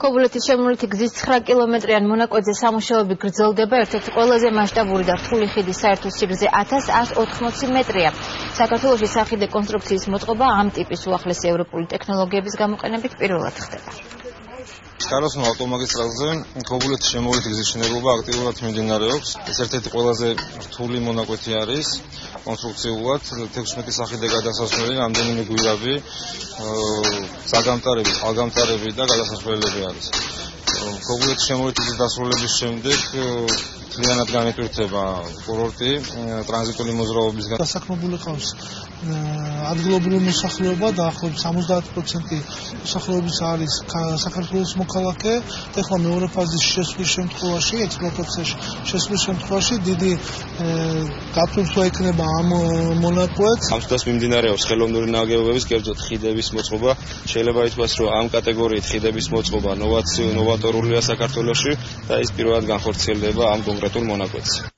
ქობულეთის შემოვლითი გზის 9 კილომეტრიან მონაკვეთზე სამუშაოები გრძელდება. ერთ-ერთი ყველაზე მასშტაბური და რთული ხიდის საერთო სიგრძე 1180 მეტრია. საქართველოში სახიდე კონსტრუქციის მოწყობა ამ ტიპის უახლესი ევროპული ტექნოლოგიების გამოყენებით პირველად ხდება. შტაროსნო ავტომაგისტრალზე ქობულეთის შემოვლითი გზის მშენებლობა აქტიურად მიმდინარეობს. ეს ერთ-ერთი ყველაზე რთული მონაკვეთი არის. კონსტრუქციულად 16 სახიდე გადასასვლელი, რამდენიმე გვირაბი, საგამტარები, წყალგამტარები და გადასასვლელები არის. ქობულეთის შემოვლითი გზის დასრულების შემდეგ მთლიანად განვითარდება კურორტი, ტრანზიტული მოძრაობისგან. დასაქმებული ყავს ადგილობრივი მოსახლეობა, დაახლოებით 70% მოსახლეობის არის საქართველოს მოქალაქე. ეხლა მეორე ფაზის შესვლის შემთხვევაში, ექსპლუატაციაში შესვლის შემთხვევაში დიდი გაფართოება ექნება ამ მონაკვეთს. ამ დროს მიმდინარეობს ხელოვნური ნაგებობების, კერძოდ ხიდების მოწყობა. შეიძლება ითქვას, რომ ამ კატეგორიით ხიდების მოწყობა ნოვატორულია საქართველოში და ის პირველად განხორციელდება ამ კონკრეტულ მონაკვეთზე.